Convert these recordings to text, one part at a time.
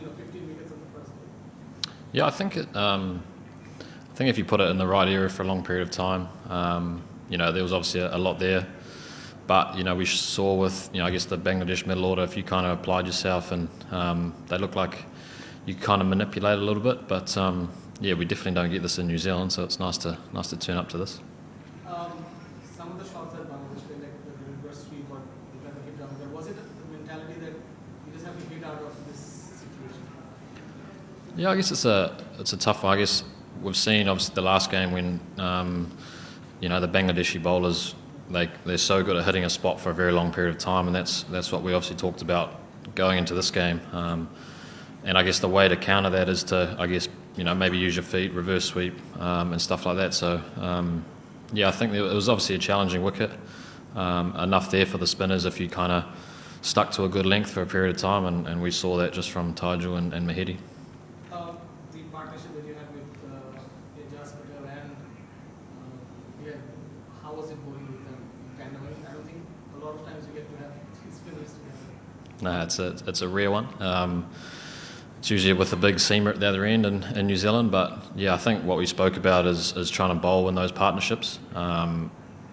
15 wickets in the first game. Yeah, I think if you put it in the right area for a long period of time, there was obviously a lot there. But, we saw with, I guess the Bangladesh middle order, if you kind of applied yourself and they look like you kind of manipulate a little bit. But, we definitely don't get this in New Zealand, so it's nice to turn up to this. Some of the shots at Bangladesh, like the reverse sweep or the kind of hit down there, was it the mentality that you just have to hit out of this situation? Yeah, I guess it's a tough one. I guess we've seen, obviously, the last game when, the Bangladeshi bowlers, they're so good at hitting a spot for a very long period of time, and that's what we obviously talked about going into this game. And I guess the way to counter that is to, I guess, maybe use your feet, reverse sweep, and stuff like that. So, I think it was obviously a challenging wicket. Enough there for the spinners if you kind of stuck to a good length for a period of time, and we saw that just from Taiju and Mahedi. The partnership that you had with Ejaz Patel and how was it going with them? I don't think a lot of times you get to have three spinners together. No, it's a rare one. It's usually with a big seamer at the other end in New Zealand, but I think what we spoke about is trying to bowl in those partnerships. I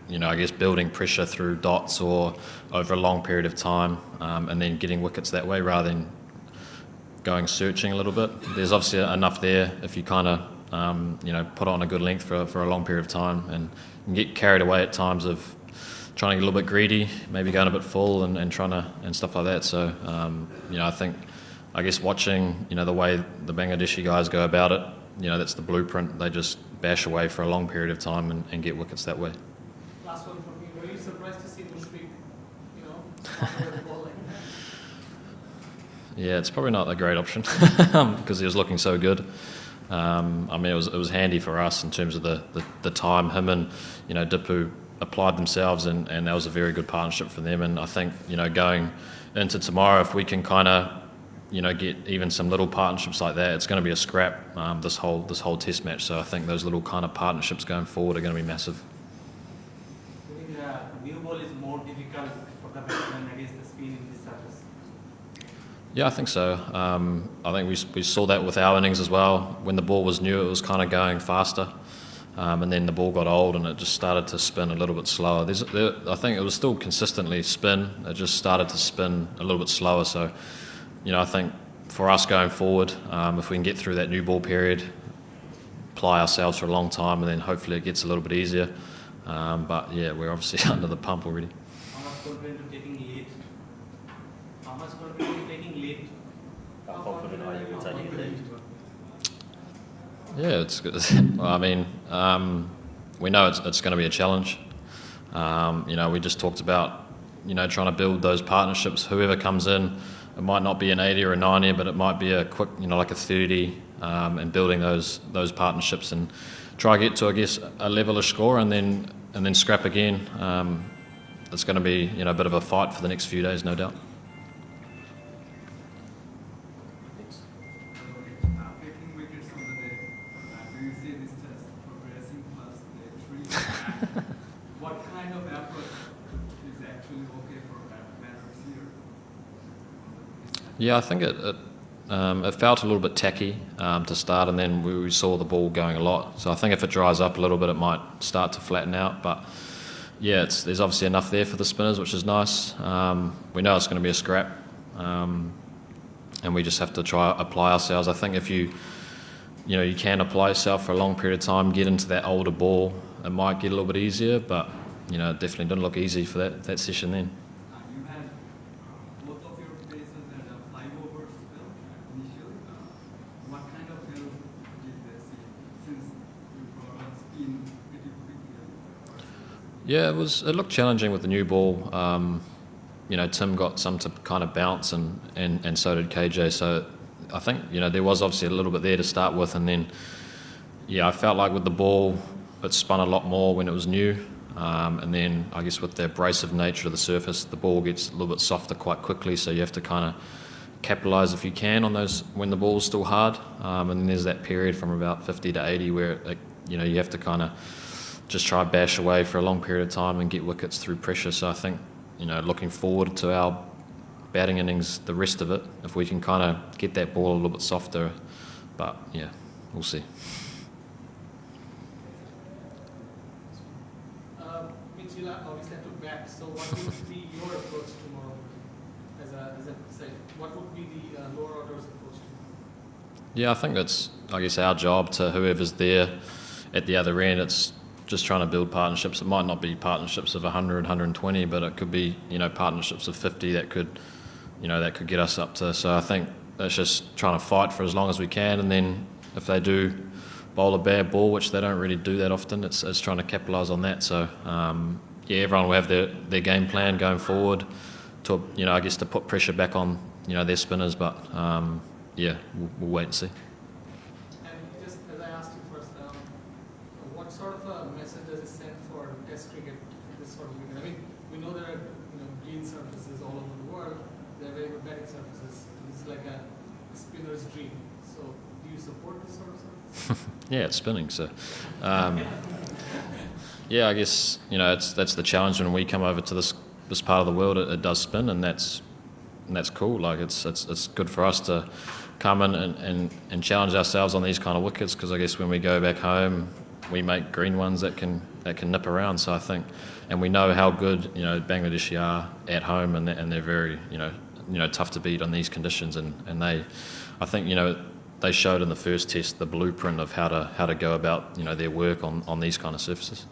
guess building pressure through dots or over a long period of time, and then getting wickets that way rather than going searching a little bit. There's obviously enough there if you kind of put it on a good length for a long period of time, and you can get carried away at times of trying to get a little bit greedy, maybe going a bit full and trying to and stuff like that. So I guess watching the way the Bangladeshi guys go about it, that's the blueprint. They just bash away for a long period of time and get wickets that way. Last one from me. Were you surprised to see Mushfiq, not the ball like that? Yeah, it's probably not a great option because he was looking so good. It was handy for us in terms of the time. Him and Dipu applied themselves, and that was a very good partnership for them. And I think going into tomorrow, if we can kind of get even some little partnerships like that, it's going to be a scrap this whole Test match. So I think those little kind of partnerships going forward are going to be massive. I think the new ball is more difficult for the batsman against the spin in this surface. Yeah, I think so. I think we saw that with our innings as well. When the ball was new, it was kind of going faster, and then the ball got old and it just started to spin a little bit slower. I think it was still consistently spin. It just started to spin a little bit slower. So, I think for us going forward, if we can get through that new ball period, apply ourselves for a long time, and then hopefully it gets a little bit easier. We're obviously under the pump already. How much confident in taking lead? How much confident in taking lead? How confident are you in taking lead? Yeah, it's good. We know it's going to be a challenge. We just talked about, trying to build those partnerships. Whoever comes in, it might not be an 80 or a 90, but it might be a quick, like a 30, and building those partnerships and try to get to, I guess, a level-ish score and then scrap again. It's going to be, a bit of a fight for the next few days, no doubt. Taking wickets on the day. Do you see this test progressing past day 3? What kind of effort is actually okay for batters here? Yeah, I think it felt a little bit tacky to start, and then we saw the ball going a lot. So I think if it dries up a little bit, it might start to flatten out. But there's obviously enough there for the spinners, which is nice. We know it's going to be a scrap, and we just have to try apply ourselves. I think if you can apply yourself for a long period of time, get into that older ball, it might get a little bit easier. But it definitely didn't look easy for that session then. You had both of your players at a 5 over spell initially. What kind of help did they see since you brought on spin pretty quickly? Yeah, it looked challenging with the new ball. Tim got some to kind of bounce, and so did KJ. So I think there was obviously a little bit there to start with, and then I felt like with the ball it spun a lot more when it was new, and then I guess with the abrasive nature of the surface, the ball gets a little bit softer quite quickly. So you have to kind of capitalise if you can on those when the ball's still hard, and then there's that period from about 50 to 80 where you have to kind of just try bash away for a long period of time and get wickets through pressure. So I think looking forward to our batting innings, the rest of it, if we can kind of get that ball a little bit softer. But yeah, we'll see. Mitch, you'll obviously have to bat. So what would be your approach tomorrow as a say? What would be the lower orders approach? Yeah, I think that's, I guess, our job to whoever's there at the other end. It's just trying to build partnerships. It might not be partnerships of 100, 120, but it could be, partnerships of 50 that could get us up to. So I think that's just trying to fight for as long as we can, and then if they do bowl a bad ball, which they don't really do that often, it's trying to capitalise on that. So everyone will have their game plan going forward to, I guess, to put pressure back on, their spinners. But we'll wait and see. And just as I asked you first, what sort of a message does it send for Test cricket? This sort of cricket. I mean, we know there are green surfaces all over the world. There are very good batting surfaces. It's like a spinner's dream. So, do you support this sort of surface? Yeah, it's spinning. So, I guess that's the challenge when we come over to this part of the world. It does spin, and that's cool. Like it's good for us to come in and challenge ourselves on these kind of wickets, because I guess when we go back home, we make green ones that can nip around. So I think, and we know how good Bangladeshi are at home, and they're very tough to beat on these conditions, and I think they showed in the first test the blueprint of how to go about their work on these kind of surfaces.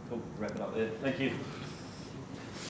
Cool. Wrap it up there. Thank you.